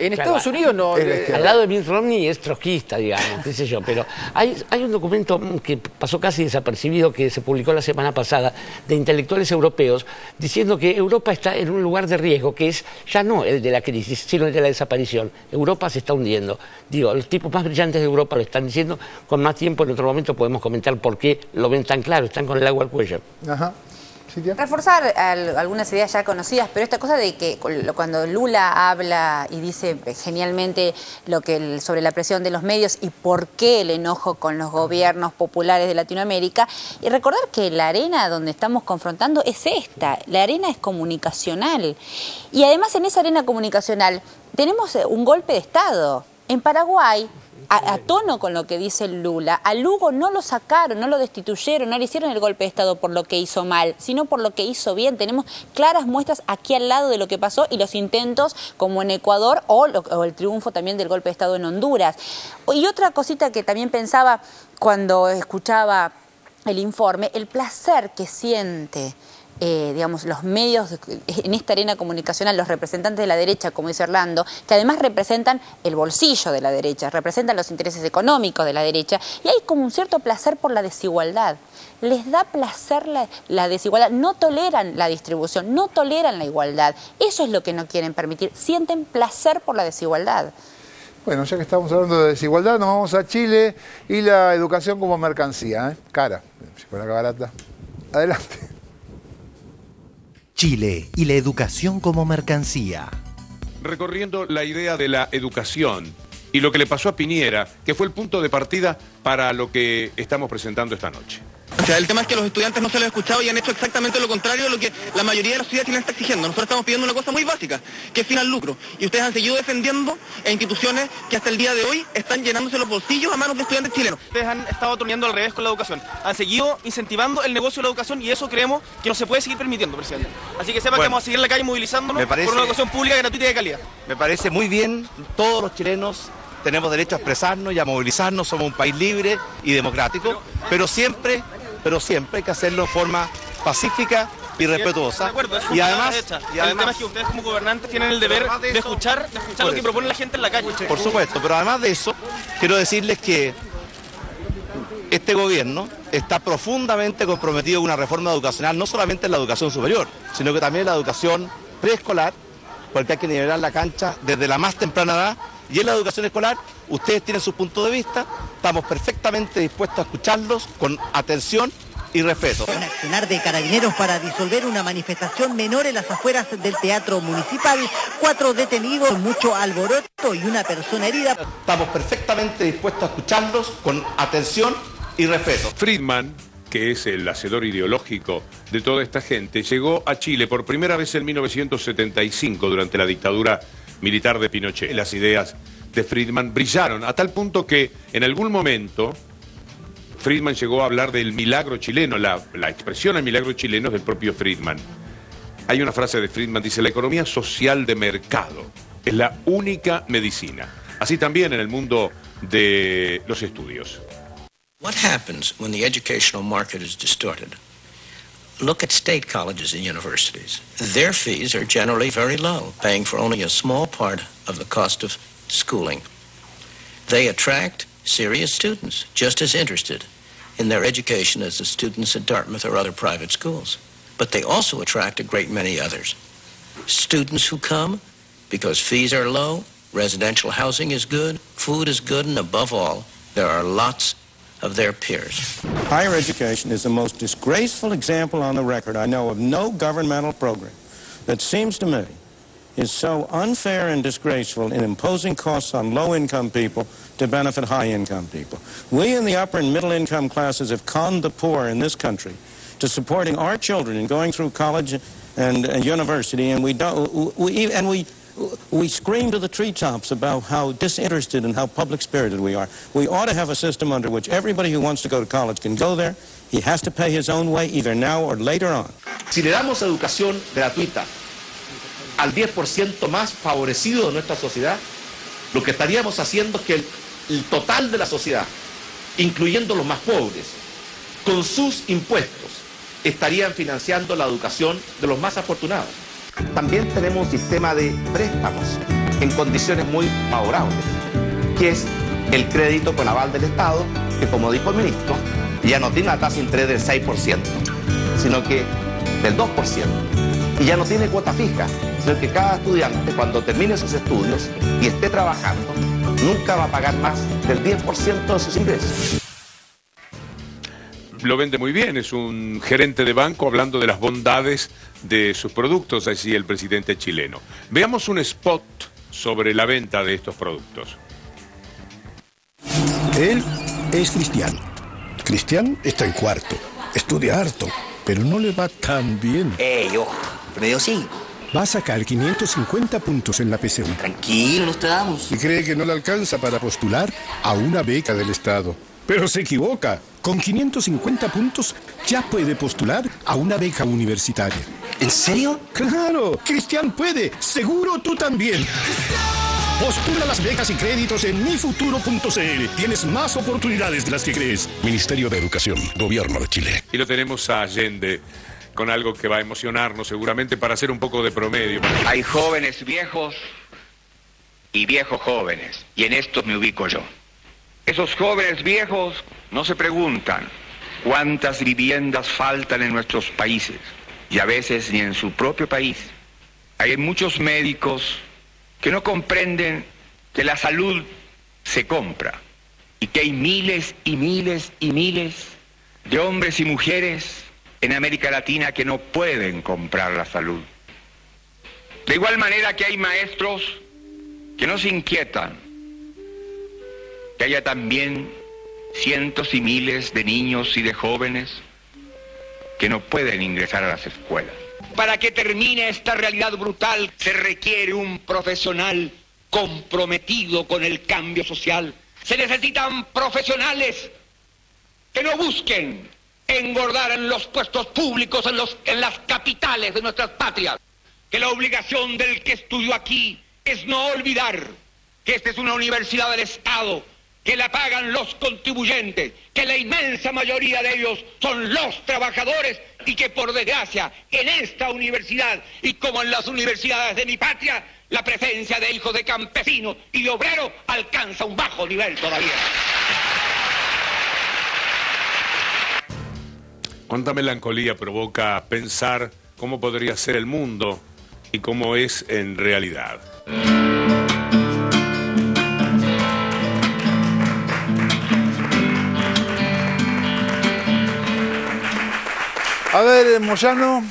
Speaker 6: En Estados Unidos no...
Speaker 22: Al lado de Mitt Romney es trotskista, digamos, qué sé yo. Pero hay un documento que pasó casi desapercibido, que se publicó la semana pasada, de intelectuales europeos, diciendo que Europa está en un lugar de riesgo, que es ya no el de la crisis, sino el de la desaparición. Europa se está hundiendo. Digo, los tipos más brillantes de Europa lo están diciendo. Con más tiempo, en otro momento, podemos comentar por qué lo ven tan claro, están con el agua al cuello.
Speaker 21: Ajá.
Speaker 8: Reforzar algunas ideas ya conocidas, pero esta cosa de que cuando Lula habla y dice genialmente sobre la presión de los medios y por qué el enojo con los gobiernos populares de Latinoamérica, y recordar que la arena donde estamos confrontando es esta, la arena es comunicacional. Y además en esa arena comunicacional tenemos un golpe de Estado. En Paraguay, a tono con lo que dice Lula, a Lugo no lo sacaron, no lo destituyeron, no le hicieron el golpe de Estado por lo que hizo mal, sino por lo que hizo bien. Tenemos claras muestras aquí al lado de lo que pasó y los intentos como en Ecuador o el triunfo también del golpe de Estado en Honduras. Y otra cosita que también pensaba cuando escuchaba el informe, el placer que siente digamos, los medios en esta arena comunicacional, los representantes de la derecha, como dice Orlando, que además representan el bolsillo de la derecha, representan los intereses económicos de la derecha, y hay como un cierto placer por la desigualdad. Les da placer la desigualdad, no toleran la distribución, no toleran la igualdad. Eso es lo que no quieren permitir, sienten placer por la desigualdad.
Speaker 21: Bueno, ya que estamos hablando de desigualdad, nos vamos a Chile y la educación como mercancía, cara, si fuera barata. Adelante.
Speaker 1: Chile y la educación como mercancía.
Speaker 10: Recorriendo la idea de la educación y lo que le pasó a Piñera, que fue el punto de partida para lo que estamos presentando esta noche.
Speaker 18: O sea, el tema es que los estudiantes no se los han escuchado y han hecho exactamente lo contrario de lo que la mayoría de la sociedad chilena está exigiendo. Nosotros estamos pidiendo una cosa muy básica, que es fin al lucro. Y ustedes han seguido defendiendo a instituciones que hasta el día de hoy están llenándose los bolsillos a manos de estudiantes chilenos.
Speaker 19: Ustedes han estado torneando al revés con la educación. Han seguido incentivando el negocio de la educación y eso creemos que no se puede seguir permitiendo, presidente. Así que sepa que vamos a seguir en la calle movilizándonos por una educación pública, gratuita y de calidad.
Speaker 20: Me parece muy bien, todos los chilenos tenemos derecho a expresarnos y a movilizarnos, somos un país libre y democrático, pero siempre hay que hacerlo de forma pacífica y respetuosa.
Speaker 19: De acuerdo,
Speaker 20: y además,
Speaker 19: el tema es que ustedes como gobernantes tienen el deber de escuchar lo que propone la gente en la calle.
Speaker 20: Por supuesto, pero además de eso, quiero decirles que este gobierno está profundamente comprometido con una reforma educacional, no solamente en la educación superior, sino que también en la educación preescolar, porque hay que nivelar la cancha desde la más temprana edad. Y en la educación escolar, ustedes tienen su punto de vista, estamos perfectamente dispuestos a escucharlos con atención y respeto.
Speaker 23: Un accionar de carabineros para disolver una manifestación menor en las afueras del Teatro Municipal, 4 detenidos, mucho alboroto y una persona herida.
Speaker 20: Estamos perfectamente dispuestos a escucharlos con atención y respeto.
Speaker 10: Friedman, que es el hacedor ideológico de toda esta gente, llegó a Chile por primera vez en 1975 durante la dictadura militar de Pinochet. Las ideas de Friedman brillaron a tal punto que en algún momento Friedman llegó a hablar del milagro chileno, la expresión al milagro chileno es del propio Friedman. Hay una frase de Friedman, dice, la economía social de mercado es la única medicina. Así también en el mundo de los estudios.
Speaker 24: What happens when the educational market is distorted? Look at state colleges and universities. Their fees are generally very low, paying for only a small part of the cost of schooling. They attract serious students, just as interested in their education as the students at Dartmouth or other private schools. But they also attract a great many others. Students who come because fees are low, residential housing is good, food is good, and above all, there are lots of their peers.
Speaker 25: Higher education is the most disgraceful example on the record. I know of no governmental program that seems to me is so unfair and disgraceful in imposing costs on low-income people to benefit high-income people. We in the upper and middle-income classes have conned the poor in this country to supporting our children in going through college and university, and we scream to the treetops about how disinterested and how public-spirited we are. We ought to have a system under which everybody who wants to go to college can go there. He has to pay his own way, either now or later on.
Speaker 20: Si le damos educación gratuita al 10% más favorecido de nuestra sociedad, lo que estaríamos haciendo es que el total de la sociedad, incluyendo los más pobres, con sus impuestos, estarían financiando la educación de los más afortunados. También tenemos un sistema de préstamos en condiciones muy favorables, que es el crédito con aval del Estado, que como dijo el ministro, ya no tiene una tasa de interés del 6%, sino que del 2%. Y ya no tiene cuota fija, sino que cada estudiante, cuando termine sus estudios y esté trabajando, nunca va a pagar más del 10% de sus ingresos.
Speaker 10: Lo vende muy bien, es un gerente de banco hablando de las bondades de sus productos, así el presidente chileno. Veamos un spot sobre la venta de estos productos.
Speaker 3: Él es Cristian. Cristian está en cuarto, estudia harto, pero no le va tan bien.
Speaker 7: Ojo, promedio 5.
Speaker 3: Va a sacar 550 puntos en la PSU.
Speaker 7: Tranquilo, nos damos.
Speaker 3: Y cree que no le alcanza para postular a una beca del Estado. Pero se equivoca. Con 550 puntos ya puede postular a una beca universitaria.
Speaker 7: ¿En serio?
Speaker 3: ¡Claro! Cristian puede. Seguro tú también. Postula las becas y créditos en mifuturo.cl. Tienes más oportunidades de las que crees. Ministerio de Educación, Gobierno de Chile.
Speaker 10: Y lo tenemos a Allende con algo que va a emocionarnos seguramente para hacer un poco de promedio.
Speaker 11: Hay jóvenes viejos y viejos jóvenes, y en esto me ubico yo. Esos jóvenes viejos no se preguntan cuántas viviendas faltan en nuestros países, y a veces ni en su propio país. Hay muchos médicos que no comprenden que la salud se compra y que hay miles y miles y miles de hombres y mujeres en América Latina que no pueden comprar la salud. De igual manera que hay maestros que no se inquietan, que haya también cientos y miles de niños y de jóvenes que no pueden ingresar a las escuelas. Para que termine esta realidad brutal se requiere un profesional comprometido con el cambio social. Se necesitan profesionales que no busquen engordar en los puestos públicos, en las capitales de nuestras patrias. Que la obligación del que estudió aquí es no olvidar que esta es una universidad del Estado, que la pagan los contribuyentes, que la inmensa mayoría de ellos son los trabajadores y que por desgracia en esta universidad y como en las universidades de mi patria, la presencia de hijos de campesinos y de obreros alcanza un bajo nivel todavía.
Speaker 10: Cuánta melancolía provoca pensar cómo podría ser el mundo y cómo es en realidad.
Speaker 21: A ver, Moyano.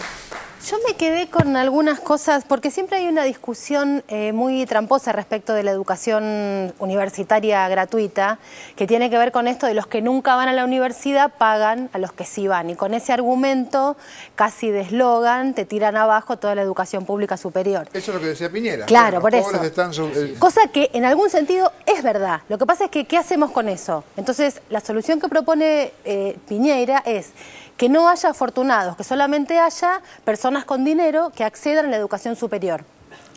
Speaker 12: Yo me quedé con algunas cosas, porque siempre hay una discusión muy tramposa respecto de la educación universitaria gratuita, que tiene que ver con esto de los que nunca van a la universidad pagan a los que sí van. Y con ese argumento, casi de eslogan, te tiran abajo toda la educación pública superior.
Speaker 21: Eso es lo que decía Piñera.
Speaker 12: Claro, por eso.
Speaker 21: Están
Speaker 12: cosa que en algún sentido es verdad. Lo que pasa es que, ¿qué hacemos con eso? Entonces, la solución que propone Piñera es que no haya afortunados, que solamente haya personas con dinero que accedan a la educación superior.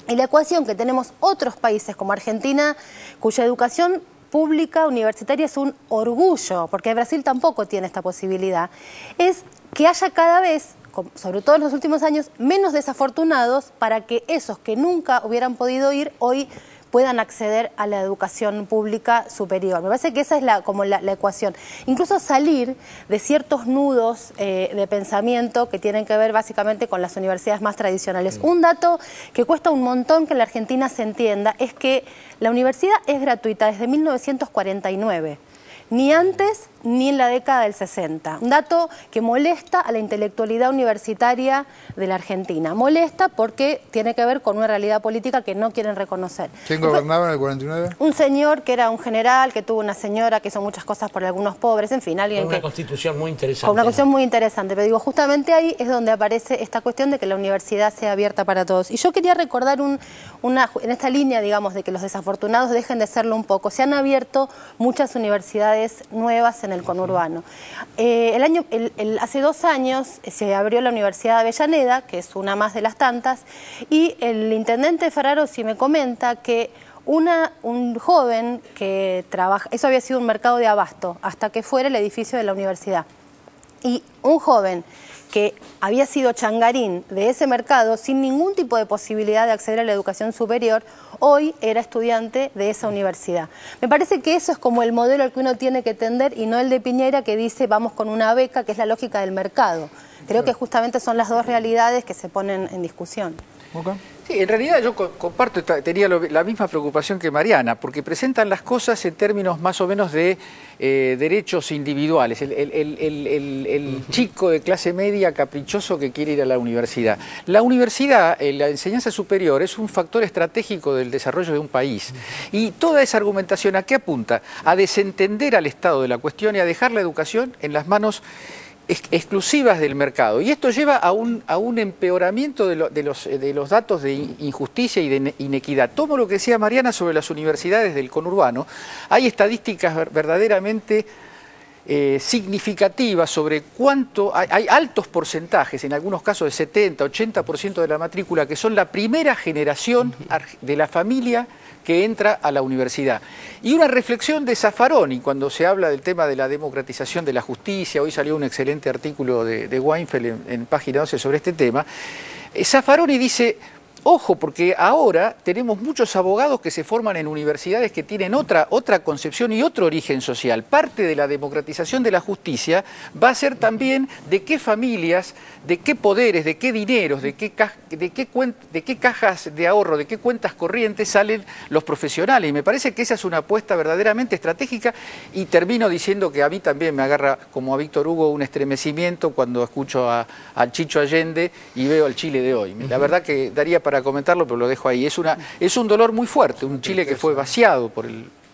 Speaker 12: Y la ecuación que tenemos otros países como Argentina, cuya educación pública universitaria es un orgullo, porque Brasil tampoco tiene esta posibilidad, es que haya cada vez, sobre todo en los últimos años, menos desafortunados para que esos que nunca hubieran podido ir hoy puedan acceder a la educación pública superior. Me parece que esa es como la ecuación. Incluso salir de ciertos nudos de pensamiento que tienen que ver básicamente con las universidades más tradicionales. Un dato que cuesta un montón que en la Argentina se entienda es que la universidad es gratuita desde 1949. Ni antes ni en la década del 60. Un dato que molesta a la intelectualidad universitaria de la Argentina. Molesta porque tiene que ver con una realidad política que no quieren reconocer.
Speaker 21: ¿Quién gobernaba en el 49?
Speaker 12: Un señor que era un general, que tuvo una señora que hizo muchas cosas por algunos pobres, en fin, alguien
Speaker 22: con una constitución muy interesante.
Speaker 12: Con una constitución muy interesante, pero digo, justamente ahí es donde aparece esta cuestión de que la universidad sea abierta para todos. Y yo quería recordar en esta línea, digamos, de que los desafortunados dejen de serlo un poco. Se han abierto muchas universidades nuevas en el conurbano. Hace 2 años se abrió la Universidad de Avellaneda, que es una más de las tantas, y el intendente Ferrarosi me comenta que un joven que trabaja, eso había sido un mercado de abasto, hasta que fuera el edificio de la universidad. Y un joven que había sido changarín de ese mercado sin ningún tipo de posibilidad de acceder a la educación superior, hoy era estudiante de esa universidad. Me parece que eso es como el modelo al que uno tiene que tender y no el de Piñera que dice vamos con una beca, que es la lógica del mercado. Creo que justamente son las dos realidades que se ponen en discusión.
Speaker 21: Okay.
Speaker 6: Sí, en realidad yo comparto, tenía la misma preocupación que Mariana, porque presentan las cosas en términos más o menos de derechos individuales. El chico de clase media caprichoso que quiere ir a la universidad. La universidad, la enseñanza superior, es un factor estratégico del desarrollo de un país. Y toda esa argumentación, ¿a qué apunta? A desentender al Estado de la cuestión y a dejar la educación en las manos exclusivas del mercado. Y esto lleva a un empeoramiento de los datos de injusticia y de inequidad. Tomo lo que decía Mariana sobre las universidades del conurbano. Hay estadísticas verdaderamente significativas sobre cuánto... Hay altos porcentajes, en algunos casos de 70, 80% de la matrícula, que son la primera generación de la familia que entra a la universidad. Y una reflexión de Zaffaroni, cuando se habla del tema de la democratización de la justicia. Hoy salió un excelente artículo de Weinfeld en página 12 sobre este tema. Zaffaroni dice, ojo, porque ahora tenemos muchos abogados que se forman en universidades que tienen otra concepción y otro origen social. Parte de la democratización de la justicia va a ser también de qué familias, de qué poderes, de qué dineros, de qué cajas de ahorro, de qué cuentas corrientes salen los profesionales. Y me parece que esa es una apuesta verdaderamente estratégica. Y termino diciendo que a mí también me agarra, como a Víctor Hugo, un estremecimiento cuando escucho a Chicho Allende y veo al Chile de hoy. La verdad que daría para comentarlo, pero lo dejo ahí. Es un dolor muy fuerte, un Chile que fue vaciado por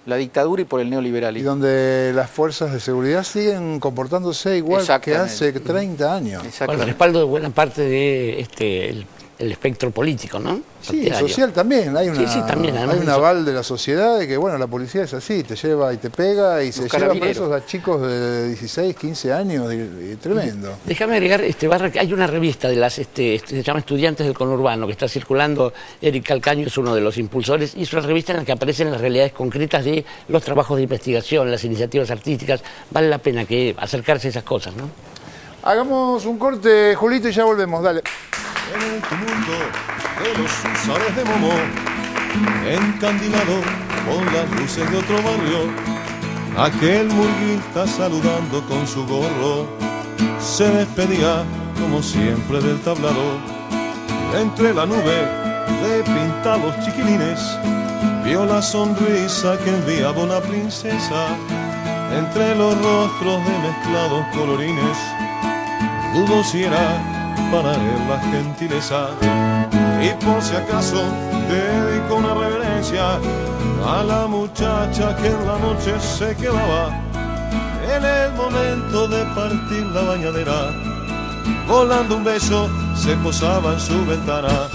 Speaker 6: la dictadura y por el neoliberalismo.
Speaker 21: Y donde las fuerzas de seguridad siguen comportándose igual que hace 30 años.
Speaker 22: Con el respaldo de buena parte de el espectro político, ¿no?
Speaker 21: Sí, social también. Hay
Speaker 22: también,
Speaker 21: hay un aval de la sociedad de que, bueno, la policía es así, te lleva y te pega y se lleva presos a chicos de 16, 15 años, y tremendo.
Speaker 22: Déjame agregar, Barra, que hay una revista de las, se llama Estudiantes del Conurbano, que está circulando. Eric Calcaño es uno de los impulsores, y es una revista en la que aparecen las realidades concretas de los trabajos de investigación, las iniciativas artísticas. Vale la pena acercarse a esas cosas, ¿no?
Speaker 21: Hagamos un corte, Julito, y ya volvemos, dale.
Speaker 4: En el tumulto de los usuarios de Momo, encandilado con las luces de otro barrio, aquel murguista saludando con su gorro se despedía como siempre del tablado. Entre la nube de pintados chiquilines vio la sonrisa que enviaba una princesa. Entre los rostros de mezclados colorines dudo si era para él la gentileza, y por si acaso dedico una reverencia a la muchacha que en la noche se quedaba en el momento de partir la bañadera, volando un beso se posaba en su ventana.